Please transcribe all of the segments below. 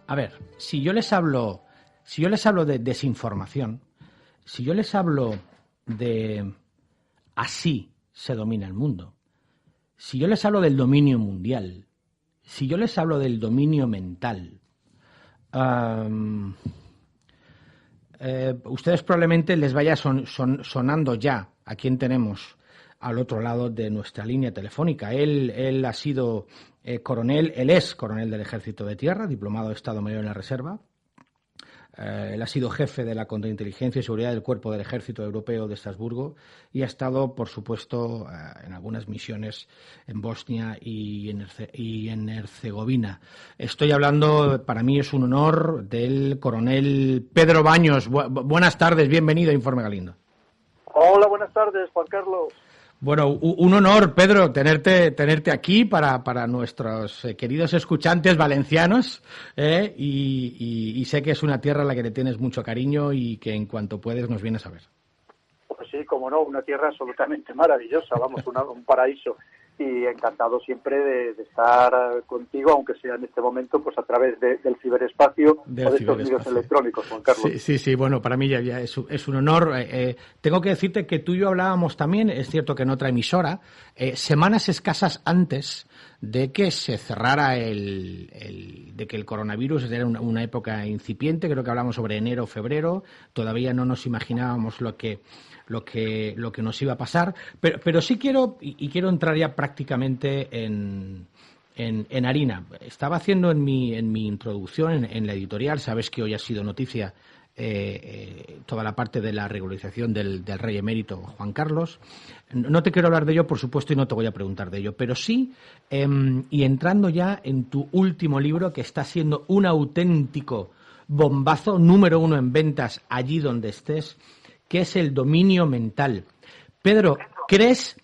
A ver, si yo les hablo de desinformación, si yo les hablo de así se domina el mundo, si yo les hablo del dominio mundial, si yo les hablo del dominio mental, ustedes probablemente les vaya sonando ya a quién tenemos al otro lado de nuestra línea telefónica. Él ha sido coronel, él es coronel del Ejército de Tierra, diplomado de Estado Mayor en la Reserva. Él ha sido jefe de la Contrainteligencia y Seguridad del Cuerpo del Ejército Europeo de Estrasburgo y ha estado, por supuesto, en algunas misiones en Bosnia y en Herzegovina. Estoy hablando, para mí es un honor, del coronel Pedro Baños. Buenas tardes, bienvenido a Informe Galindo. Hola, buenas tardes, Juan Carlos. Bueno, un honor, Pedro, tenerte aquí para nuestros queridos escuchantes valencianos, y sé que es una tierra a la que le tienes mucho cariño y que en cuanto puedes nos vienes a ver. Pues sí, como no, una tierra absolutamente maravillosa, vamos, un paraíso. Y encantado siempre de estar contigo, aunque sea en este momento pues a través del ciberespacio o de estos medios electrónicos, Juan Carlos. Sí, bueno, para mí ya es un honor. Tengo que decirte que tú y yo hablábamos también, es cierto que en otra emisora, semanas escasas antes de que se cerrara de que el coronavirus era una época incipiente, creo que hablamos sobre enero o febrero, todavía no nos imaginábamos lo que nos iba a pasar, pero sí quiero entrar ya prácticamente en harina. Estaba haciendo en mi introducción en la editorial, sabes que hoy ha sido noticia toda la parte de la regularización del rey emérito Juan Carlos. No te quiero hablar de ello, por supuesto, y no te voy a preguntar de ello, pero sí, y entrando ya en tu último libro, que está siendo un auténtico bombazo, número 1 en ventas allí donde estés, que es el dominio mental. Pedro, ¿crees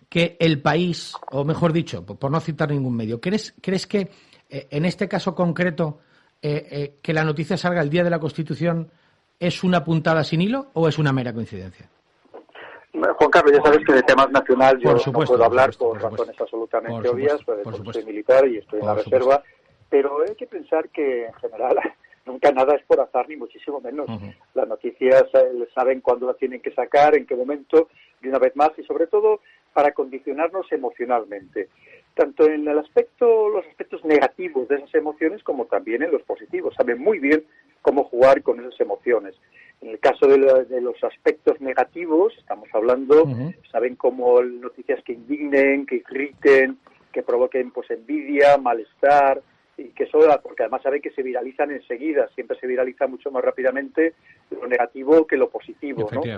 que el país, o mejor dicho, por no citar ningún medio, ¿crees que en este caso concreto que la noticia salga el día de la Constitución es una puntada sin hilo o es una mera coincidencia? Juan Carlos, ya sabes que de temas nacionales yo no puedo hablar por razones absolutamente obvias, pues soy militar y estoy en la reserva, pero hay que pensar que en general nunca nada es por azar, ni muchísimo menos. Las noticias saben cuándo las tienen que sacar, en qué momento, y una vez más, y sobre todo para condicionarnos emocionalmente, tanto en los aspectos negativos de esas emociones como también en los positivos. Saben muy bien cómo jugar con esas emociones. En el caso de los aspectos negativos, estamos hablando, saben cómo noticias que indignen, que irriten, que provoquen pues envidia, malestar, y que eso, porque además saben que se viralizan enseguida, siempre se viraliza mucho más rápidamente lo negativo que lo positivo, ¿no? Sí.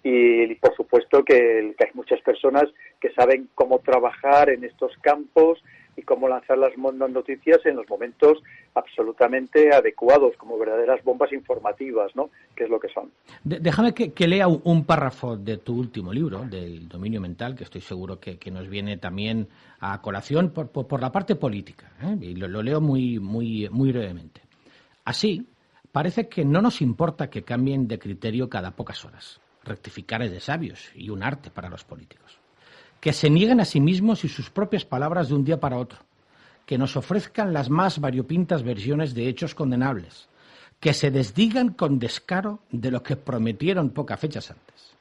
Y por supuesto que hay muchas personas que saben cómo trabajar en estos campos y cómo lanzar las noticias en los momentos absolutamente adecuados, como verdaderas bombas informativas, ¿no? Que es lo que son. Déjame que lea un párrafo de tu último libro, del dominio mental, que estoy seguro que nos viene también a colación por la parte política, y lo leo muy brevemente. Así, parece que no nos importa que cambien de criterio cada pocas horas. Rectificar es de sabios y un arte para los políticos. Que se nieguen a sí mismos y sus propias palabras de un día para otro, que nos ofrezcan las más variopintas versiones de hechos condenables, que se desdigan con descaro de lo que prometieron pocas fechas antes.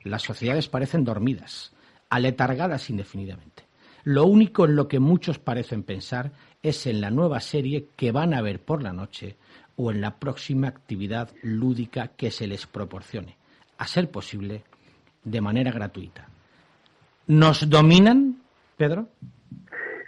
Las sociedades parecen dormidas, aletargadas indefinidamente. Lo único en lo que muchos parecen pensar es en la nueva serie que van a ver por la noche o en la próxima actividad lúdica que se les proporcione, a ser posible, de manera gratuita. ¿Nos dominan, Pedro?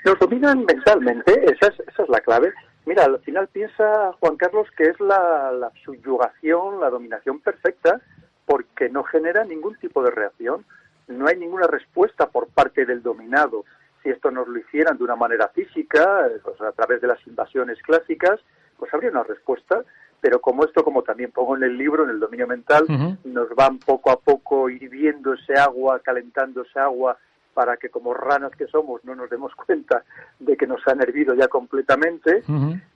Nos dominan mentalmente, esa es la clave. Mira, al final piensa, Juan Carlos, que es la subyugación, la dominación perfecta, porque no genera ningún tipo de reacción. No hay ninguna respuesta por parte del dominado. Si esto nos lo hicieran de una manera física, pues a través de las invasiones clásicas, pues habría una respuesta. Pero como también pongo en el libro, en el dominio mental, nos van poco a poco hirviendo ese agua, calentando ese agua, para que como ranas que somos no nos demos cuenta de que nos han hervido ya completamente.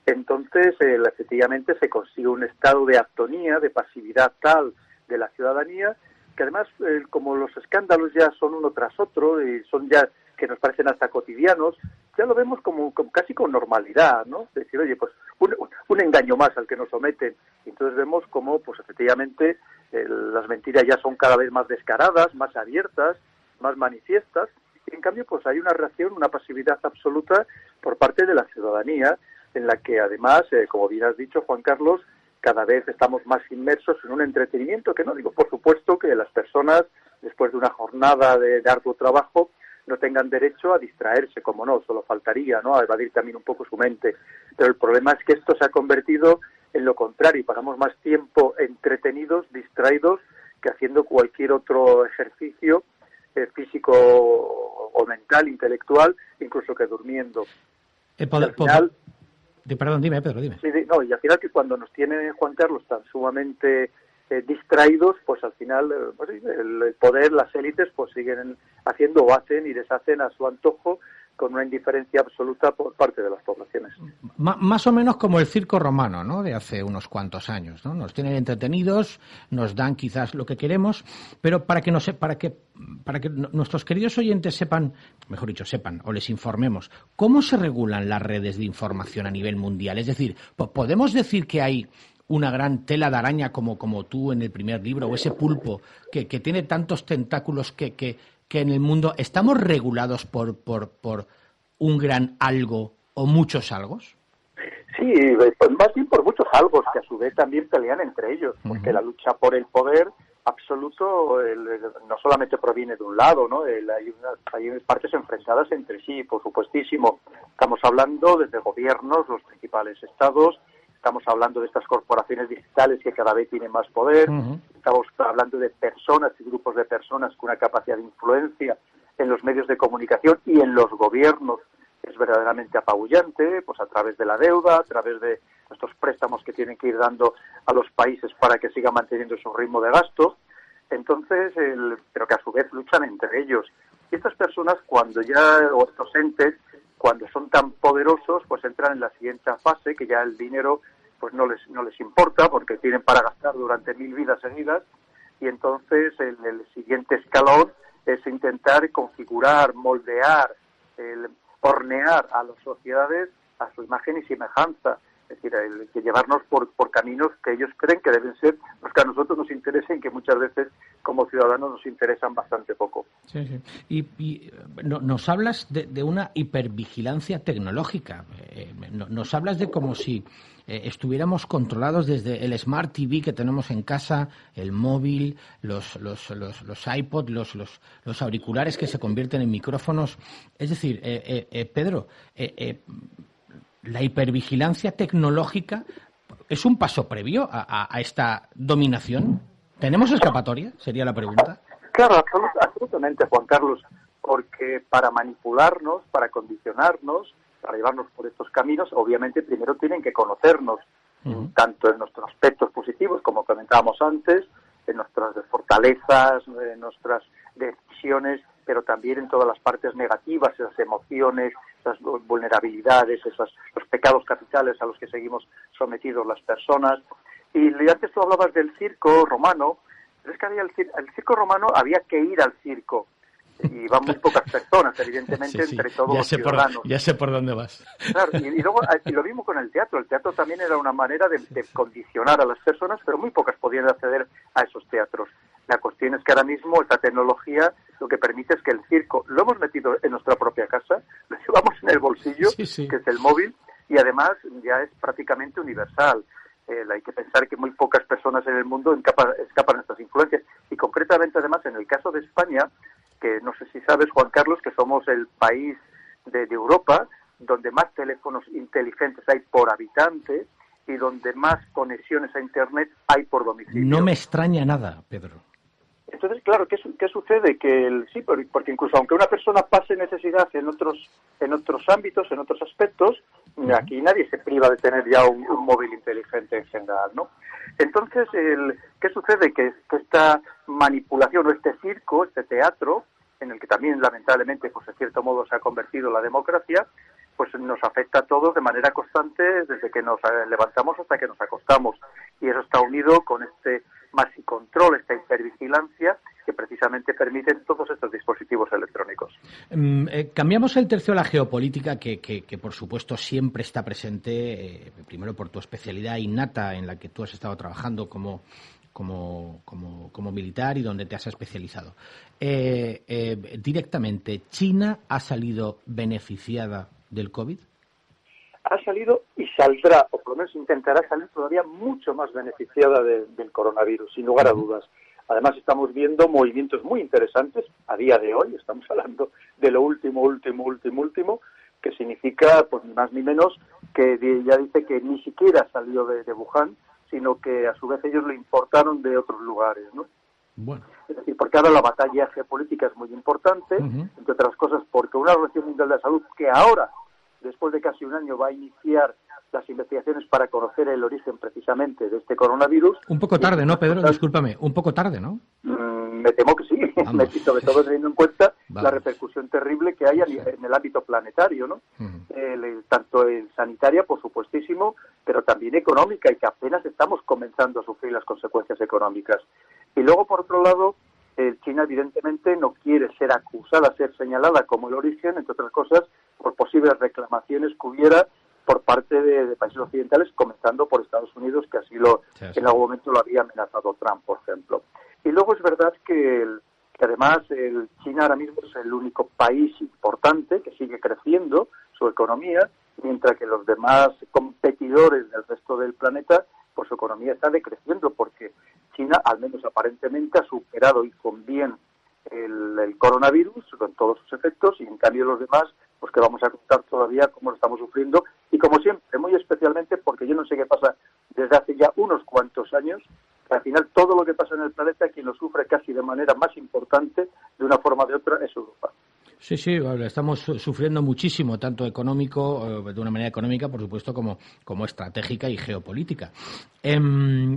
Entonces efectivamente se consigue un estado de atonía, de pasividad tal de la ciudadanía, que además como los escándalos ya son uno tras otro y son ya que nos parecen hasta cotidianos, ya lo vemos como casi con normalidad, ¿no? Es decir, oye, pues un engaño más al que nos someten. Y entonces vemos cómo, pues efectivamente, las mentiras ya son cada vez más descaradas, más abiertas, más manifiestas. Y en cambio, pues hay una reacción, una pasividad absoluta por parte de la ciudadanía, en la que además, como bien has dicho, Juan Carlos, cada vez estamos más inmersos en un entretenimiento que no digo, por supuesto, que las personas, después de una jornada de arduo trabajo, no tengan derecho a distraerse, como no, solo faltaría, ¿no?, a evadir también un poco su mente. Pero el problema es que esto se ha convertido en lo contrario, y pasamos más tiempo entretenidos, distraídos, que haciendo cualquier otro ejercicio físico o mental, intelectual, incluso que durmiendo. Y al final, perdón, dime, Pedro, dime. Sí, no, y al final que cuando nos tiene Juan Carlos tan sumamente distraídos, pues al final pues el poder, las élites, pues siguen haciendo o hacen y deshacen a su antojo, con una indiferencia absoluta por parte de las poblaciones. Más o menos como el circo romano, ¿no?, de hace unos cuantos años, ¿no? Nos tienen entretenidos, nos dan quizás lo que queremos, pero para que nuestros queridos oyentes sepan, mejor dicho, o les informemos, ¿cómo se regulan las redes de información a nivel mundial? Es decir, ¿podemos decir que hay una gran tela de araña como tú en el primer libro, o ese pulpo que tiene tantos tentáculos que en el mundo estamos regulados por un gran algo o muchos algos? Sí, pues más bien por muchos algos que a su vez también pelean entre ellos, porque la lucha por el poder absoluto no solamente proviene de un lado, ¿no? Hay partes enfrentadas entre sí, por supuestísimo. Estamos hablando desde gobiernos, los principales estados, estamos hablando de estas corporaciones digitales que cada vez tienen más poder, estamos hablando de personas y grupos de personas con una capacidad de influencia en los medios de comunicación y en los gobiernos. Es verdaderamente apabullante, pues a través de la deuda, a través de estos préstamos que tienen que ir dando a los países para que sigan manteniendo su ritmo de gasto. Entonces, pero que a su vez luchan entre ellos. Y estas personas, o estos entes, cuando son tan poderosos, pues entran en la siguiente fase, que ya el dinero pues no les importa, porque tienen para gastar durante 1000 vidas seguidas, y entonces el siguiente escalón es intentar configurar, moldear, hornear a las sociedades a su imagen y semejanza, es decir, que llevarnos por caminos que ellos creen que deben ser los que a nosotros nos interesen, que muchas veces como ciudadanos nos interesan bastante poco. Sí, sí. Y nos hablas de una hipervigilancia tecnológica, nos hablas de como si estuviéramos controlados desde el Smart TV que tenemos en casa, el móvil, los iPod, los auriculares que se convierten en micrófonos. Es decir, Pedro, la hipervigilancia tecnológica es un paso previo a esta dominación. ¿Tenemos escapatoria? Sería la pregunta. Claro, absolutamente, Juan Carlos, porque para manipularnos, para condicionarnos, para llevarnos por estos caminos, obviamente primero tienen que conocernos, tanto en nuestros aspectos positivos, como comentábamos antes, en nuestras fortalezas, en nuestras decisiones, pero también en todas las partes negativas, esas emociones, esas vulnerabilidades, los pecados capitales a los que seguimos sometidos las personas. Y antes tú hablabas del circo romano, pero es que el circo romano había que ir al circo, y van muy pocas personas, evidentemente, sí, entre todos los ciudadanos. Ya sé por dónde vas. Claro, y luego y lo mismo con el teatro. El teatro también era una manera de condicionar a las personas, pero muy pocas podían acceder a esos teatros. La cuestión es que ahora mismo esta tecnología lo que permite es que el circo lo hemos metido en nuestra propia casa, lo llevamos en el bolsillo, sí. Que es el móvil, y además ya es prácticamente universal. Hay que pensar que muy pocas personas en el mundo escapan a estas influencias. Y concretamente, además, en el caso de España, que no sé si sabes, Juan Carlos, que somos el país de Europa donde más teléfonos inteligentes hay por habitante y donde más conexiones a Internet hay por domicilio. No me extraña nada, Pedro. Entonces, claro, ¿qué sucede? Que sí, porque incluso aunque una persona pase necesidad en otros ámbitos, en otros aspectos, aquí nadie se priva de tener ya un móvil inteligente en general, ¿no? Entonces, ¿qué sucede? Que esta manipulación o este circo, este teatro, en el que también lamentablemente, pues en cierto modo se ha convertido la democracia, pues nos afecta a todos de manera constante desde que nos levantamos hasta que nos acostamos. Y eso está unido con más si controla esta hipervigilancia que precisamente permiten todos estos dispositivos electrónicos. Cambiamos el tercio a la geopolítica, que por supuesto siempre está presente, primero por tu especialidad innata en la que tú has estado trabajando como militar y donde te has especializado. Directamente, ¿China ha salido beneficiada del COVID? Ha salido y saldrá, o por lo menos intentará salir todavía mucho más beneficiada del coronavirus, sin lugar a dudas. Además, estamos viendo movimientos muy interesantes a día de hoy. Estamos hablando de lo último, que significa, pues ni más ni menos, que ya dice que ni siquiera salió de Wuhan, sino que a su vez ellos lo importaron de otros lugares, ¿no? Bueno. Es decir, porque ahora la batalla geopolítica es muy importante, entre otras cosas porque una Organización Mundial de la Salud que ahora, después de casi un año, va a iniciar las investigaciones para conocer el origen precisamente de este coronavirus. Un poco tarde, ¿no, Pedro? Discúlpame, un poco tarde, ¿no? Me temo que sí, sobre todo teniendo en cuenta la repercusión terrible que hay en el ámbito planetario, ¿no? Tanto en sanitaria, por supuestísimo, pero también económica, y que apenas estamos comenzando a sufrir las consecuencias económicas. Y luego, por otro lado, China evidentemente no quiere ser acusada, ser señalada como el origen, entre otras cosas, por posibles reclamaciones que hubiera por parte de países occidentales, comenzando por Estados Unidos, que así en algún momento lo había amenazado Trump, por ejemplo. Y luego es verdad que además China ahora mismo es el único país importante que sigue creciendo su economía, mientras que los demás competidores del resto del planeta, pues su economía está decreciendo, porque China, al menos aparentemente, ha superado y con bien el coronavirus, con todos sus efectos, y en cambio los demás, pues que vamos a contar todavía cómo lo estamos sufriendo, y como siempre, muy especialmente porque yo no sé qué pasa desde hace ya unos cuantos años, que al final todo lo que pasa en el planeta, quien lo sufre casi de manera más importante, de una forma o de otra, es Europa. Sí, estamos sufriendo muchísimo, tanto económico, de una manera económica, por supuesto, como estratégica y geopolítica.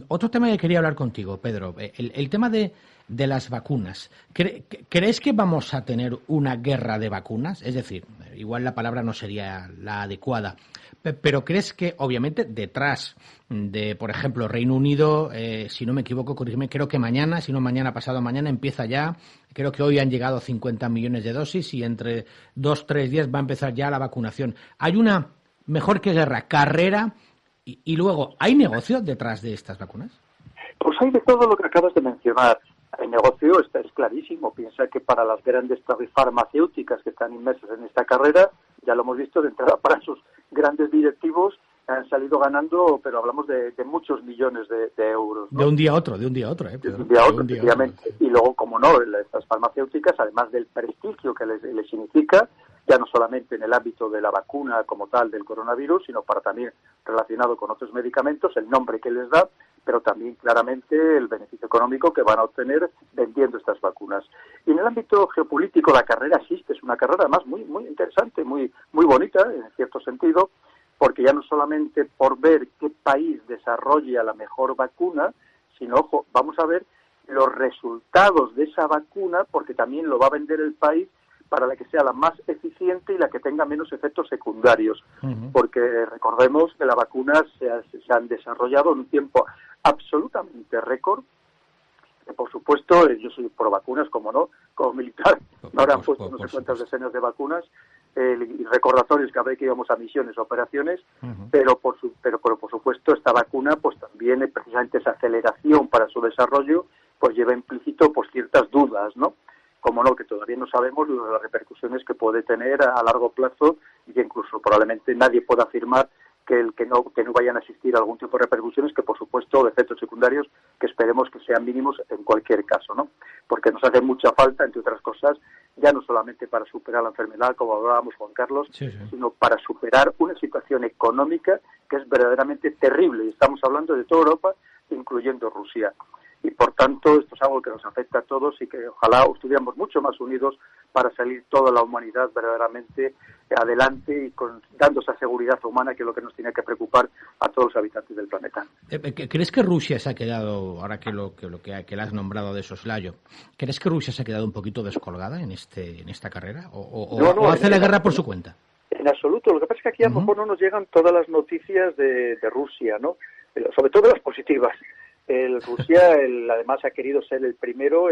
Otro tema que quería hablar contigo, Pedro, el tema de las vacunas. ¿Crees que vamos a tener una guerra de vacunas? Es decir, igual la palabra no sería la adecuada, pero ¿crees que, obviamente, detrás de, por ejemplo, Reino Unido, si no me equivoco, corrígeme, creo que mañana, si no mañana, pasado mañana, empieza ya, creo que hoy han llegado 50 millones de dosis y entre 2-3 días va a empezar ya la vacunación. Hay una, mejor que guerra, carrera, y luego, ¿hay negocio detrás de estas vacunas? Pues hay de todo lo que acabas de mencionar. El negocio es clarísimo. Piensa que para las grandes farmacéuticas que están inmersas en esta carrera, ya lo hemos visto de entrada para sus grandes directivos, han salido ganando, pero hablamos de muchos millones de euros, ¿no? De un día a otro, Pedro. De un día a otro, efectivamente. Y luego, como no, estas farmacéuticas, además del prestigio que les significa, ya no solamente en el ámbito de la vacuna como tal del coronavirus, sino para también relacionado con otros medicamentos, el nombre que les da, pero también claramente el beneficio económico que van a obtener vendiendo estas vacunas. Y en el ámbito geopolítico la carrera existe, es una carrera además muy interesante, muy bonita en cierto sentido, porque ya no solamente por ver qué país desarrolla la mejor vacuna, sino, ojo, vamos a ver los resultados de esa vacuna, porque también lo va a vender el país para la que sea la más eficiente y la que tenga menos efectos secundarios. Porque recordemos que las vacunas se han desarrollado en un tiempo absolutamente récord. Por supuesto, yo soy pro vacunas, como no, como militar, me habrán puesto no sé cuántas decenas de vacunas y recordatorios cada vez que íbamos a misiones o operaciones, pero por supuesto esta vacuna pues también precisamente esa aceleración para su desarrollo pues lleva implícito pues ciertas dudas, ¿no? Como no, que todavía no sabemos las repercusiones que puede tener a largo plazo y que incluso probablemente nadie pueda afirmar que no vayan a existir algún tipo de repercusiones, que por supuesto de efectos secundarios que esperemos que sean mínimos en cualquier caso, ¿no? Porque nos hace mucha falta, entre otras cosas, ya no solamente para superar la enfermedad, como hablábamos Juan Carlos, sino para superar una situación económica que es verdaderamente terrible. Y estamos hablando de toda Europa, incluyendo Rusia. Y por tanto esto es algo que nos afecta a todos y que ojalá estuviéramos mucho más unidos para salir toda la humanidad verdaderamente adelante y dando esa seguridad humana que es lo que nos tiene que preocupar a todos los habitantes del planeta. ¿Crees que Rusia se ha quedado, ahora que la has nombrado de soslayo, ¿crees que Rusia se ha quedado un poquito descolgada en esta carrera? ¿O hace la guerra por su cuenta? En absoluto. Lo que pasa es que aquí a lo mejor no nos llegan todas las noticias de Rusia, ¿no? Sobre todo las positivas. Rusia, además, ha querido ser el primero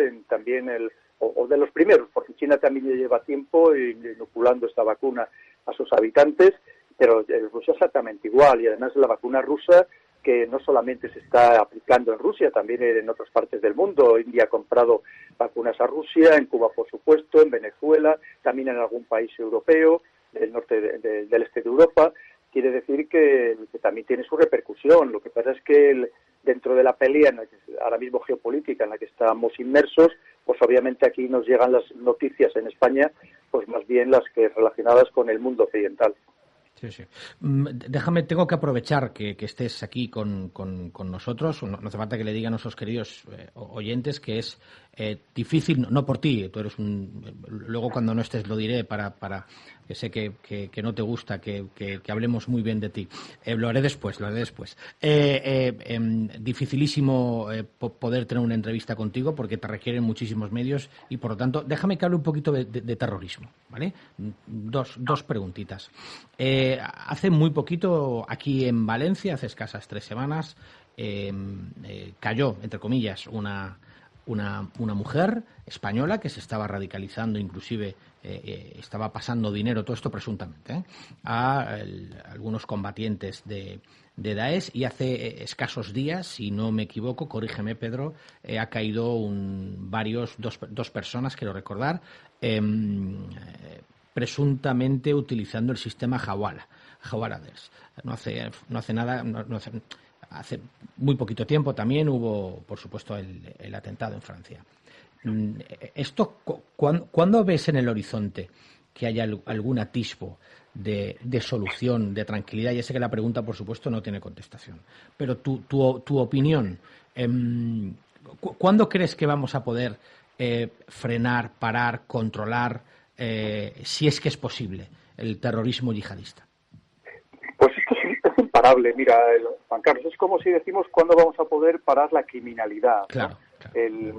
o de los primeros, porque China también ya lleva tiempo inoculando esta vacuna a sus habitantes, pero Rusia exactamente igual, y además la vacuna rusa, que no solamente se está aplicando en Rusia, también en otras partes del mundo. India ha comprado vacunas a Rusia, en Cuba, por supuesto, en Venezuela, también en algún país europeo, del norte del este de Europa. Quiere decir que también tiene su repercusión. Lo que pasa es que dentro de la pelea ahora mismo geopolítica en la que estamos inmersos, pues obviamente aquí nos llegan las noticias en España, pues más bien las que relacionadas con el mundo occidental. Sí, sí. Déjame, tengo que aprovechar que estés aquí con nosotros. No hace falta que le digan a nuestros queridos oyentes que es difícil, no por ti, tú eres luego cuando no estés lo diré para que sé que no te gusta que hablemos muy bien de ti. Lo haré después. Dificilísimo poder tener una entrevista contigo porque te requieren muchísimos medios y por lo tanto déjame que hable un poquito de terrorismo, ¿vale? Dos preguntitas. Hace muy poquito aquí en Valencia, hace escasas 3 semanas, cayó, entre comillas, una mujer española que se estaba radicalizando, inclusive estaba pasando dinero, todo esto presuntamente, a algunos combatientes de Daesh, y hace escasos días, si no me equivoco, corrígeme Pedro, ha caído dos personas, quiero recordar, presuntamente utilizando el sistema Hawala. No hace nada, hace muy poquito tiempo también hubo, por supuesto, el atentado en Francia. ¿Cuándo ves en el horizonte que haya algún atisbo de solución, de tranquilidad? Ya sé que la pregunta, por supuesto, no tiene contestación, pero tu opinión, ¿cuándo crees que vamos a poder frenar, parar, controlar, si es que es posible, el terrorismo yihadista? Pues esto es imparable. Mira, Juan Carlos, es como si decimos cuándo vamos a poder parar la criminalidad, ¿no? Claro.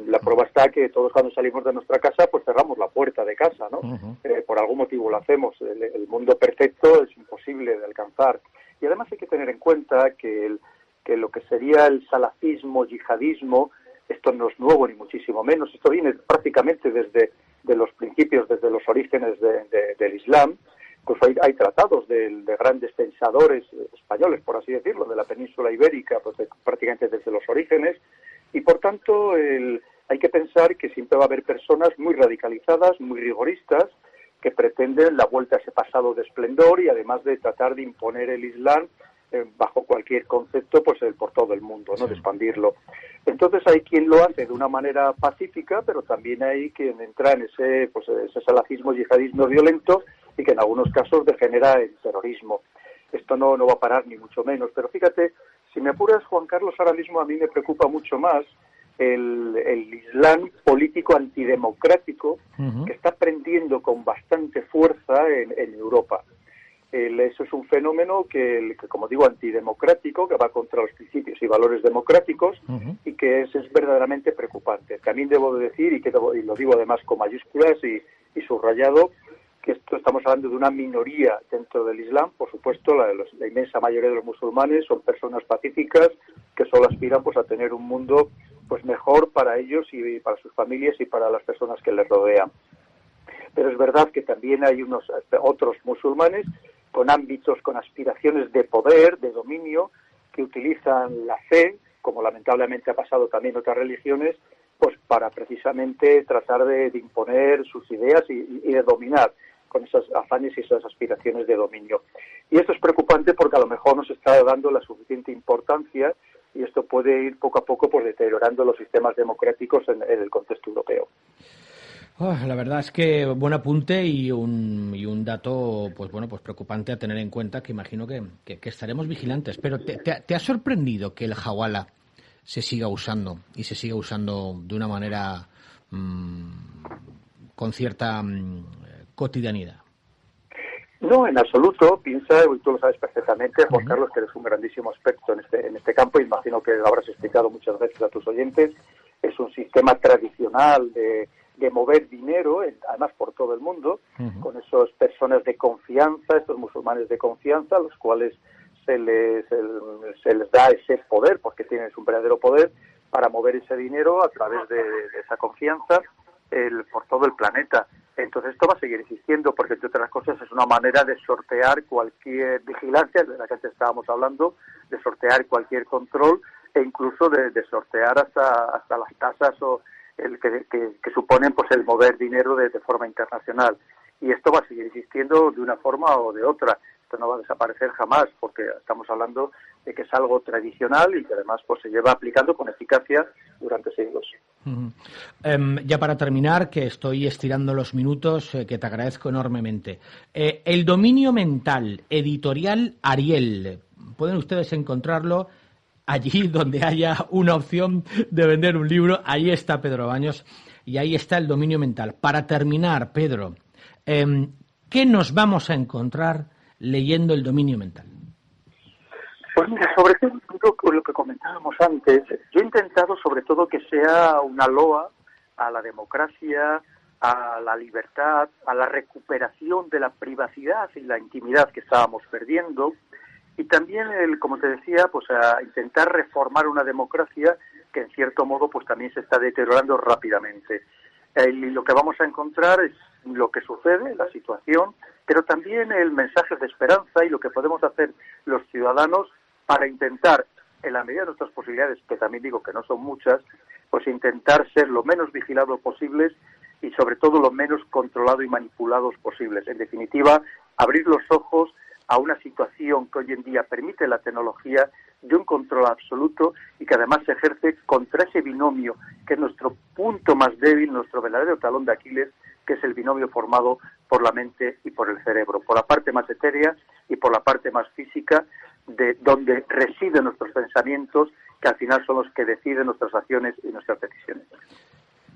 La prueba está que todos cuando salimos de nuestra casa pues cerramos la puerta de casa, ¿no? Uh-huh. Por algún motivo lo hacemos. El mundo perfecto es imposible de alcanzar. Y además hay que tener en cuenta que lo que sería el salafismo, yihadismo, esto no es nuevo ni muchísimo menos. Esto viene prácticamente desde los principios, desde los orígenes del Islam. Pues hay tratados de grandes pensadores españoles, por así decirlo, de la península ibérica, pues prácticamente desde los orígenes, y por tanto hay que pensar que siempre va a haber personas muy radicalizadas, muy rigoristas, que pretenden la vuelta a ese pasado de esplendor y además de tratar de imponer el Islam bajo cualquier concepto, pues por todo el mundo, ¿no? Sí. De expandirlo. Entonces hay quien lo hace de una manera pacífica, pero también hay quien entra en ese salafismo, yihadismo violento, y que en algunos casos degenera en terrorismo. Esto no va a parar ni mucho menos. Pero fíjate, si me apuras, Juan Carlos, ahora mismo a mí me preocupa mucho más el Islam político antidemocrático, uh-huh, que está prendiendo con bastante fuerza en Europa. Eso es un fenómeno que, como digo, antidemocrático, que va contra los principios y valores democráticos, uh-huh, y que es verdaderamente preocupante. También debo de decir, y lo digo además con mayúsculas y subrayado, que estamos hablando de una minoría dentro del Islam. Por supuesto, la inmensa mayoría de los musulmanes son personas pacíficas que solo aspiran pues a tener un mundo pues mejor para ellos y para sus familias y para las personas que les rodean. Pero es verdad que también hay otros musulmanes con ámbitos, con aspiraciones de poder, de dominio, que utilizan la fe, como lamentablemente ha pasado también en otras religiones, pues para precisamente tratar de imponer sus ideas y de dominar con esos afanes y esas aspiraciones de dominio. Y esto es preocupante porque a lo mejor no se está dando la suficiente importancia y esto puede ir poco a poco pues deteriorando los sistemas democráticos en el contexto europeo. La verdad es que buen apunte y un dato pues preocupante a tener en cuenta, que imagino que estaremos vigilantes. Pero ¿te ha sorprendido que el Hawala se siga usando y se siga usando de una manera con cierta cotidianidad? No, en absoluto. Piensa, y tú lo sabes perfectamente, Juan Carlos, que eres un grandísimo experto en este campo, imagino que lo habrás explicado muchas veces a tus oyentes. Es un sistema tradicional de mover dinero, además por todo el mundo, uh-huh, con esas personas de confianza, estos musulmanes de confianza, a los cuales se les da ese poder, porque tienen un verdadero poder, para mover ese dinero a través de esa confianza por todo el planeta. Entonces esto va a seguir existiendo porque, entre otras cosas, es una manera de sortear cualquier vigilancia, de la que antes estábamos hablando, de sortear cualquier control e incluso de sortear hasta las tasas o que suponen pues el mover dinero de forma internacional. Y esto va a seguir existiendo de una forma o de otra. Esto no va a desaparecer jamás, porque estamos hablando de que es algo tradicional y que además pues se lleva aplicando con eficacia durante siglos. Ya para terminar, que estoy estirando los minutos, que te agradezco enormemente. El dominio mental, editorial Ariel. Pueden ustedes encontrarlo allí donde haya una opción de vender un libro. Ahí está Pedro Baños y ahí está el dominio mental. Para terminar, Pedro, ¿qué nos vamos a encontrar leyendo el dominio mental? Pues mira, sobre todo lo que comentábamos antes, yo he intentado sobre todo que sea una loa a la democracia, a la libertad, a la recuperación de la privacidad y la intimidad que estábamos perdiendo, y también, como te decía, pues a intentar reformar una democracia que en cierto modo pues también se está deteriorando rápidamente. Y lo que vamos a encontrar es lo que sucede, la situación, pero también el mensaje de esperanza y lo que podemos hacer los ciudadanos para intentar, en la medida de nuestras posibilidades, que también digo que no son muchas, pues intentar ser lo menos vigilados posibles y sobre todo lo menos controlados y manipulados posibles. En definitiva, abrir los ojos a una situación que hoy en día permite la tecnología de un control absoluto y que además se ejerce contra ese binomio que es nuestro punto más débil, nuestro verdadero talón de Aquiles, que es el binomio formado por la mente y por el cerebro, por la parte más etérea y por la parte más física, de donde residen nuestros pensamientos, que al final son los que deciden nuestras acciones y nuestras decisiones.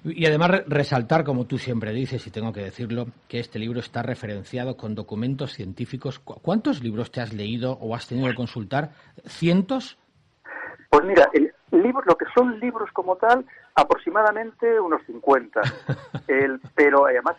Y además resaltar, como tú siempre dices, y tengo que decirlo, que este libro está referenciado con documentos científicos. ¿Cuántos libros te has leído o has tenido que consultar? ¿Cientos? Pues mira, lo que son libros como tal, aproximadamente unos 50. Pero además,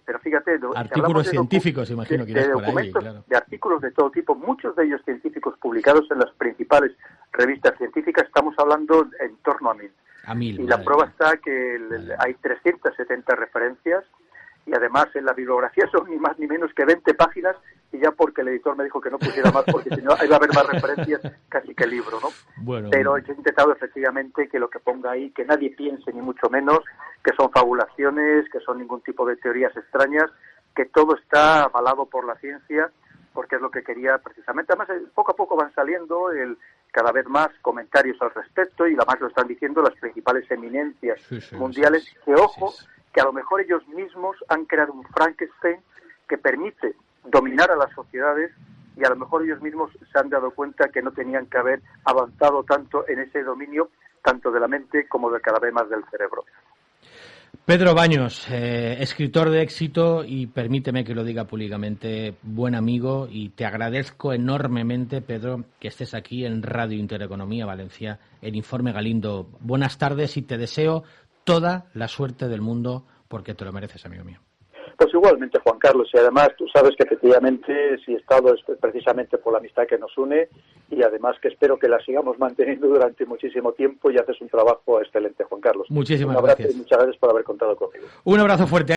pero fíjate... Artículos científicos, imagino que irás por ahí, claro. De artículos de todo tipo, muchos de ellos científicos publicados en las principales revistas científicas, estamos hablando en torno a 1000. Y la prueba está que hay 370 referencias y además en la bibliografía son ni más ni menos que 20 páginas y ya porque el editor me dijo que no pusiera más porque si no iba a haber más referencias casi que el libro, ¿no? Bueno, pero yo he intentado efectivamente que lo que ponga ahí, que nadie piense ni mucho menos que son fabulaciones, que son ningún tipo de teorías extrañas, que todo está avalado por la ciencia porque es lo que quería precisamente. Además, poco a poco van saliendo cada vez más comentarios al respecto y además lo están diciendo las principales eminencias mundiales, que ojo, que a lo mejor ellos mismos han creado un Frankenstein que permite dominar a las sociedades y a lo mejor ellos mismos se han dado cuenta que no tenían que haber avanzado tanto en ese dominio, tanto de la mente como de cada vez más del cerebro. Pedro Baños, escritor de éxito y permíteme que lo diga públicamente, buen amigo, y te agradezco enormemente, Pedro, que estés aquí en Radio Intereconomía Valencia, en Informe Galindo. Buenas tardes y te deseo toda la suerte del mundo porque te lo mereces, amigo mío. Pues igualmente, Juan Carlos, y además tú sabes que efectivamente si he estado es precisamente por la amistad que nos une y además que espero que la sigamos manteniendo durante muchísimo tiempo y haces un trabajo excelente, Juan Carlos. Muchísimas gracias. Y muchas gracias por haber contado conmigo. Un abrazo fuerte.